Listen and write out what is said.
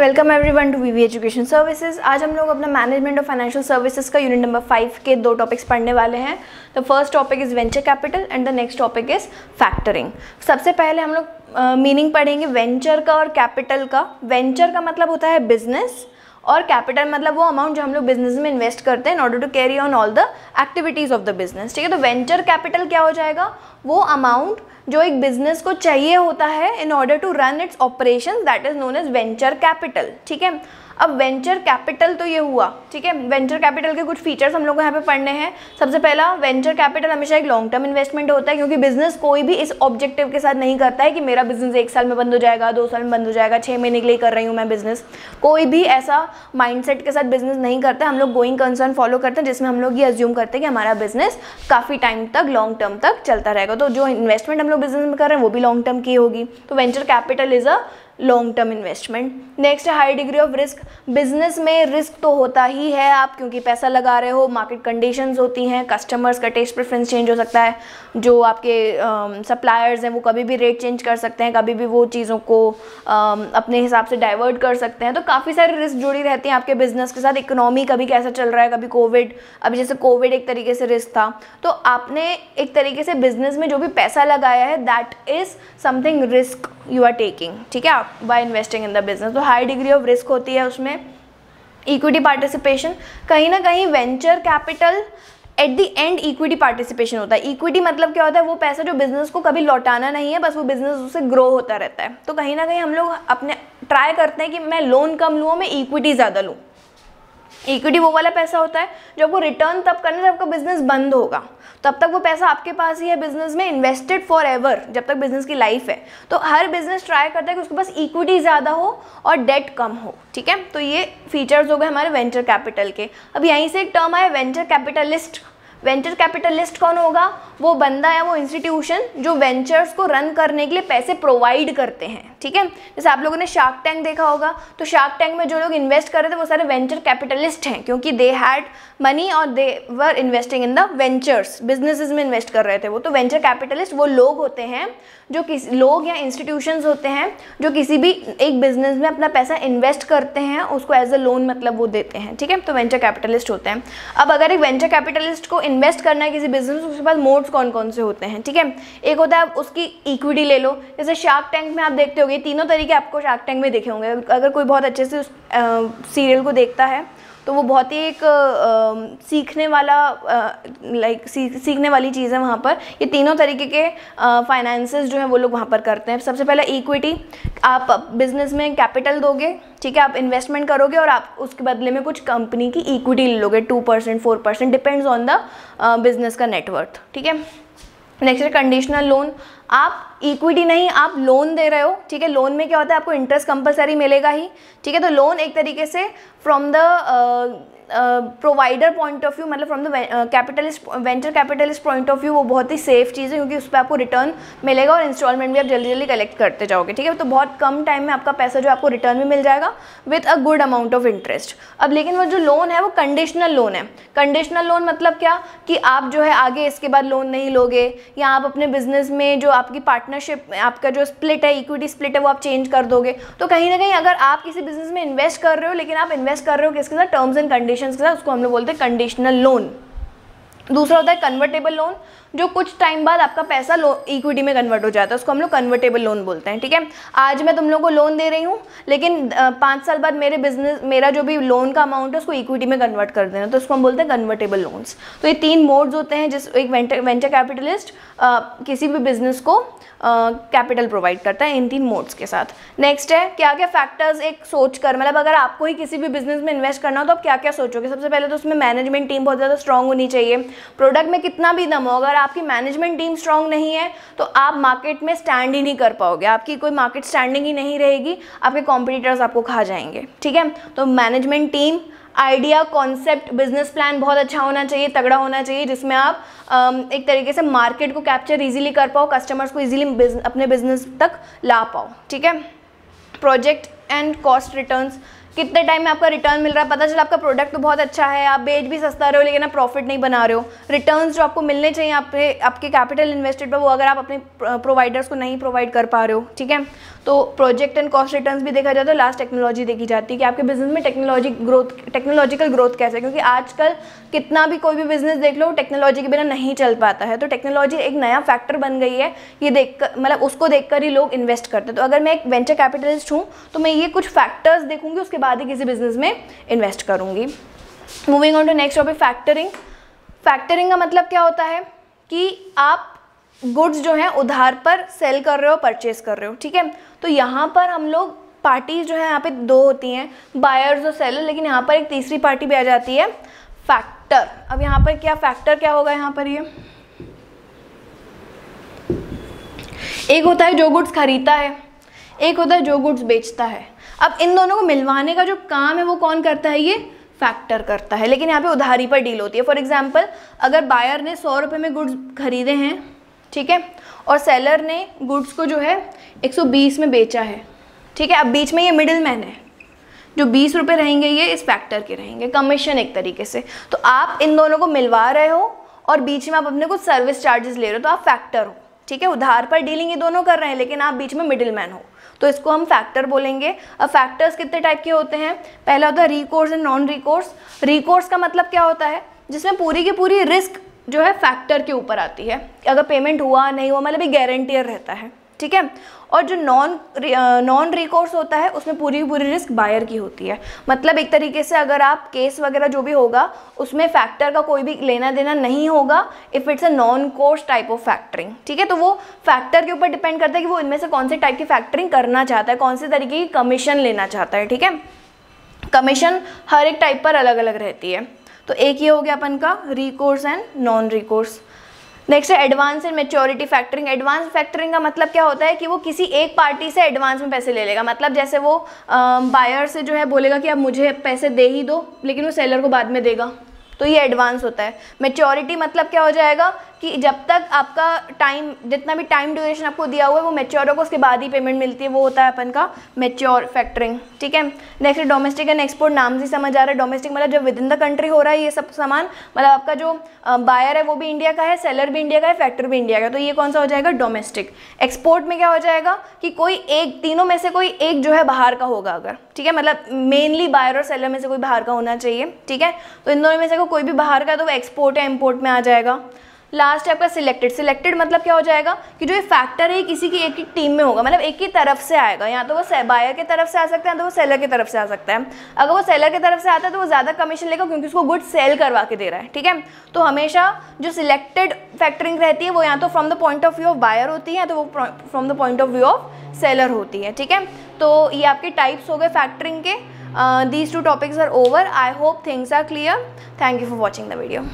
Welcome everyone to VV education services. आज हम लोग अपना मैनेजमेंट ऑफ फाइनेंशियल सर्विसेज का यूनिट नंबर 5 के 2 टॉपिक्स पढ़ने वाले हैं। The first topic is venture capital and the next topic is factoring. सबसे पहले हम लोग मीनिंग पढ़ेंगे वेंचर का और कैपिटल का। वेंचर का मतलब होता है बिजनेस और कैपिटल मतलब वो अमाउंट जो हम लोग बिजनेस में इन्वेस्ट करते हैं in order to carry on all the activities of the business. ठीक है, तो वेंचर कैपिटल क्या हो जाएगा? वो अमाउंट जो एक बिजनेस को चाहिए होता है in order to run its operation, that is known as venture capital. ठीक है, अब वेंचर कैपिटल तो ये हुआ। ठीक है, वेंचर कैपिटल के कुछ फीचर्स हम लोग को यहाँ पे पढ़ने हैं। सबसे पहला, वेंचर कैपिटल हमेशा एक लॉन्ग टर्म इन्वेस्टमेंट होता है, क्योंकि बिजनेस कोई भी इस ऑब्जेक्टिव के साथ नहीं करता है कि मेरा बिजनेस 1 साल में बंद हो जाएगा, 2 साल में बंद हो जाएगा, 6 महीने के लिए कर रही हूँ मैं बिजनेस। कोई भी ऐसा माइंडसेट के साथ बिजनेस नहीं करता है। हम लोग गोइंग कंसर्न फॉलो करते हैं, जिसमें हम लोग ये अज्यूम करते हैं कि हमारा बिजनेस काफ़ी टाइम तक लॉन्ग टर्म तक चलता रहेगा। तो जो इन्वेस्टमेंट हम लोग बिजनेस में कर रहे हैं वो भी लॉन्ग टर्म की होगी। तो venture capital is a long term investment. Next है high degree of risk. Business में रिस्क तो होता ही है, आप क्योंकि पैसा लगा रहे हो, मार्केट कंडीशंस होती हैं, कस्टमर्स का टेस्ट प्रेफरेंस चेंज हो सकता है, जो आपके सप्लायर्स हैं वो कभी भी रेट चेंज कर सकते हैं, कभी भी वो चीज़ों को अपने हिसाब से डाइवर्ट कर सकते हैं। तो काफ़ी सारी रिस्क जुड़ी रहती हैं आपके बिजनेस के साथ। इकोनॉमी कभी कैसा चल रहा है, कभी कोविड, अभी जैसे कोविड एक तरीके से रिस्क था। तो आपने एक तरीके से बिजनेस में जो भी पैसा लगाया है that is something risk you are taking. ठीक है, by investing in the business. तो हाई डिग्री ऑफ रिस्क होती है उसमें। इक्विटी पार्टिसिपेशन, कहीं ना कहीं venture capital at the end equity participation होता है। इक्विटी मतलब क्या होता है? वो पैसा जो बिजनेस को कभी लौटाना नहीं है, बस वो बिजनेस उससे ग्रो होता रहता है। तो कहीं ना कहीं हम लोग अपने ट्राई करते हैं कि मैं लोन कम लूँ, मैं इक्विटी ज़्यादा लूँ। इक्विटी वो वाला पैसा होता है जो आपको रिटर्न तब करना जब आपका बिजनेस बंद होगा, तब तक वो पैसा आपके पास ही है बिजनेस में, इन्वेस्टेड फॉर एवर, जब तक बिजनेस की लाइफ है। तो हर बिजनेस ट्राई करता है कि उसके पास इक्विटी ज़्यादा हो और डेट कम हो। ठीक है, तो ये फीचर्स हो गए हमारे वेंचर कैपिटल के। अब यहीं से एक टर्म आया वेंचर कैपिटलिस्ट। वेंचर कैपिटलिस्ट कौन होगा? वो बंदा या वो इंस्टीट्यूशन जो वेंचर्स को रन करने के लिए पैसे प्रोवाइड करते हैं। ठीक है, जैसे आप लोगों ने शार्क टैंक देखा होगा, तो शार्क टैंक में जो लोग इन्वेस्ट कर रहे थे वो सारे वेंचर कैपिटलिस्ट हैं, क्योंकि दे हैड मनी और they were investing in the ventures, businesses में इन्वेस्ट कर रहे थे वो। तो वेंचर कैपिटलिस्ट वो लोग होते हैं जो किसी लोग या इंस्टीट्यूशंस होते हैं जो किसी भी एक बिजनेस में अपना पैसा इन्वेस्ट करते हैं, उसको एज अ लोन मतलब वो देते हैं। ठीक है, तो वेंचर कैपिटलिस्ट होते हैं। अब अगर एक वेंचर कैपिटलिस्ट को इन्वेस्ट करना है किसी बिजनेस में, उसके पास मोड्स कौन कौन से होते हैं? ठीक है, एक होता है आप उसकी इक्विटी ले लो। जैसे शार्क टैंक में आप देखते होंगे, तीनों तरीके आपको शार्क टैंक में दिखे होंगे। अगर कोई बहुत अच्छे से उस सीरियल को देखता है तो वो बहुत ही एक सीखने वाला सीखने वाली चीज़ है वहाँ पर। ये तीनों तरीके के फाइनेंसेस जो है वो लोग वहाँ पर करते हैं। सबसे पहला इक्विटी, आप बिजनेस में कैपिटल दोगे, ठीक है, आप इन्वेस्टमेंट करोगे और आप उसके बदले में कुछ कंपनी की इक्विटी ले लोगे, 2%, 4%, डिपेंड्स ऑन द बिजनेस का नेटवर्थ। ठीक है, नेक्स्ट है कंडीशनल लोन। आप इक्विटी नहीं, आप लोन दे रहे हो। ठीक है, लोन में क्या होता है? आपको इंटरेस्ट कंपलसरी मिलेगा ही। ठीक है, तो लोन एक तरीके से from the provider point of view, मतलब from the capitalist venture capitalist point of view वो बहुत ही सेफ चीज़ है, क्योंकि उस पर आपको रिटर्न मिलेगा और इंस्टॉलमेंट भी आप जल्दी जल्दी कलेक्ट करते जाओगे। ठीक है, तो बहुत कम टाइम में आपका पैसा जो आपको रिटर्न भी मिल जाएगा with a good amount of interest. अब लेकिन वो जो लोन है वो कंडीशनल लोन है। कंडीशनल लोन मतलब क्या कि आप जो है आगे इसके बाद लोन नहीं लोगे, या आप अपने बिजनेस में जो आपकी पार्टनरशिप, आपका जो स्प्लिट है, इक्विटी स्प्लिट है, वो आप चेंज कर दोगे। तो कहीं ना कहीं अगर आप किसी बिजनेस में इन्वेस्ट कर रहे हो, लेकिन आप इन्वेस्ट कर रहे हो किसके साथ? टर्म्स एंड कंडीशंस के साथ, उसको हम लोग बोलते हैं कंडीशनल लोन। दूसरा होता है कन्वर्टेबल लोन, जो कुछ टाइम बाद आपका पैसा इक्विटी में कन्वर्ट हो जाता है, उसको हम लोग कन्वर्टेबल लोन बोलते हैं। ठीक है, आज मैं तुम लोगों को लोन दे रही हूँ, लेकिन 5 साल बाद मेरा जो भी लोन का अमाउंट है उसको इक्विटी में कन्वर्ट कर देना, तो उसको हम बोलते हैं कन्वर्टेबल लोन्स। तो ये 3 मोड्स होते हैं जिस एक वेंचर कैपिटलिस्ट किसी भी बिजनेस को कैपिटल प्रोवाइड करता है, इन 3 मोड्स के साथ। नेक्स्ट है क्या क्या फैक्टर्स एक सोच कर, मतलब अगर आपको ही किसी भी बिजनेस में इन्वेस्ट करना हो तो आप क्या क्या सोचोगे? सबसे पहले तो उसमें मैनेजमेंट टीम बहुत ज़्यादा स्ट्रांग होनी चाहिए। प्रोडक्ट में कितना भी दम हो, अगर आपकी मैनेजमेंट टीम स्ट्रांग नहीं है तो आप मार्केट में स्टैंड ही नहीं कर पाओगे, आपकी कोई मार्केट स्टैंडिंग ही नहीं रहेगी, आपके कॉम्पिटिटर्स आपको खा जाएंगे। ठीक है, तो management team, idea, concept, business plan बहुत अच्छा होना चाहिए, तगड़ा होना चाहिए, जिसमें आप एक तरीके से मार्केट को कैप्चर इजीली कर पाओ, कस्टमर्स को इजीली अपने बिजनेस तक ला पाओ। ठीक है, प्रोजेक्ट एंड कॉस्ट रिटर्न्स, कितने टाइम में आपका रिटर्न मिल रहा है, पता चला आपका प्रोडक्ट तो बहुत अच्छा है, आप बेच भी सस्ता रहे हो लेकिन आप प्रॉफिट नहीं बना रहे हो, रिटर्न्स जो आपको मिलने चाहिए आपके कैपिटल इन्वेस्टेड पर वो अगर आप अपने प्रोवाइडर्स को नहीं प्रोवाइड कर पा रहे हो, ठीक है। तो प्रोजेक्ट एंड कॉस्ट रिटर्न्स भी देखा जाता है। लास्ट टेक्नोलॉजी देखी जाती है कि आपके बिजनेस में टेक्नोलॉजिकल ग्रोथ कैसे है, क्योंकि आजकल कितना भी कोई भी बिजनेस देख लो टेक्नोलॉजी के बिना नहीं चल पाता है। तो टेक्नोलॉजी एक नया फैक्टर बन गई है, ये देखकर मतलब उसको देखकर ही लोग इन्वेस्ट करते हैं। तो अगर मैं एक वेंचर कैपिटलिस्ट हूँ तो मैं ये कुछ फैक्टर्स देखूंगी, उसके बाद ही किसी बिजनेस में इन्वेस्ट करूंगी। Moving on to next topic, factoring. Factoring का मतलब क्या होता है कि आप गुड्स जो है उधार पर सेल कर रहे हो, परचेज कर रहे हो, ठीक है। तो यहाँ पर हम लोग पार्टीज जो है यहाँ पे दो होती हैं, बायर्स और सेलर, लेकिन यहाँ पर एक तीसरी पार्टी भी आ जाती है, फैक्टर। अब यहाँ पर क्या फैक्टर क्या होगा, यहाँ पर ये एक होता है जो गुड्स खरीदता है, एक होता है जो गुड्स बेचता है। अब इन दोनों को मिलवाने का जो काम है वो कौन करता है, ये फैक्टर करता है, लेकिन यहाँ पे उधारी पर डील होती है। फॉर एग्जाम्पल अगर बायर ने 100 रुपये में गुड्स खरीदे हैं, ठीक है, और सेलर ने गुड्स को जो है 120 में बेचा है, ठीक है। अब बीच में ये मिडिल मैन है, जो 20 रुपये रहेंगे ये इस फैक्टर के रहेंगे, कमीशन एक तरीके से। तो आप इन दोनों को मिलवा रहे हो और बीच में आप अपने कुछ सर्विस चार्जेस ले रहे हो, तो आप फैक्टर हो, ठीक है। उधार पर डीलिंग ये दोनों कर रहे हैं लेकिन आप बीच में मिडिल मैन हो, तो इसको हम फैक्टर बोलेंगे। अब फैक्टर्स कितने टाइप के होते हैं, पहला होता है recourse and non recourse. Recourse का मतलब क्या होता है, जिसमें पूरी की पूरी रिस्क जो है फैक्टर के ऊपर आती है, अगर पेमेंट हुआ नहीं हुआ मतलब एक गारंटियर रहता है, ठीक है। और जो नॉन रिकोर्स होता है उसमें पूरी की पूरी रिस्क बायर की होती है। मतलब एक तरीके से अगर आप केस वगैरह जो भी होगा उसमें फैक्टर का कोई भी लेना देना नहीं होगा, if it's a non course type of factoring, ठीक है। तो वो फैक्टर के ऊपर डिपेंड करता है कि वो इनमें से कौन से टाइप की फैक्टरिंग करना चाहता है, कौन से तरीके की कमीशन लेना चाहता है, ठीक है। कमीशन हर एक टाइप पर अलग अलग रहती है। तो एक ये हो गया अपन का recourse and non recourse. Next है advance and maturity factoring. Advance factoring का मतलब क्या होता है कि वो किसी एक पार्टी से एडवांस में पैसे ले लेगा। मतलब जैसे वो बायर से जो है बोलेगा कि आप मुझे पैसे दे ही दो, लेकिन वो सेलर को बाद में देगा, तो ये एडवांस होता है। मैच्योरिटी मतलब क्या हो जाएगा कि जब तक आपका टाइम, जितना भी टाइम ड्यूरेशन आपको दिया हुआ है वो मैच्योर होगा, उसके बाद ही पेमेंट मिलती है, वो होता है अपन का मैच्योर फैक्टरिंग, ठीक है। Next domestic and export. नाम से समझ आ रहा है डोमेस्टिक मतलब जब विद इन द कंट्री हो रहा है ये सब सामान, मतलब आपका जो बायर है वो भी इंडिया का है, सेलर भी इंडिया का है, फैक्टर भी इंडिया का है, तो ये कौन सा हो जाएगा, डोमेस्टिक। एक्सपोर्ट में क्या हो जाएगा कि कोई एक, तीनों में से कोई एक जो है बाहर का होगा अगर, ठीक है, मतलब मेनली बायर और सेलर में से कोई बाहर का होना चाहिए, ठीक है। तो इन दोनों में से कोई भी बाहर का तो वो एक्सपोर्ट या इम्पोर्ट में आ जाएगा। लास्ट है आपका सिलेक्टेड। सिलेक्टेड मतलब क्या हो जाएगा कि जो ये फैक्टर है किसी की एक ही टीम में होगा, मतलब एक ही तरफ से आएगा, या तो वो बायर की तरफ से आ सकता है, तो वो सेलर की तरफ से आ सकता है। अगर वो सेलर की तरफ से आता है तो वो ज़्यादा कमीशन लेगा क्योंकि उसको गुड सेल करवा के दे रहा है, ठीक है। तो हमेशा जो सिलेक्टेड फैक्टरिंग रहती है वो या तो from the point of view of buyer होती है, तो वो from the point of view of seller होती है, ठीक है। तो ये आपके टाइप्स हो गए फैक्टरिंग के। These two topics are over. I hope things are clear. Thank you for watching the video.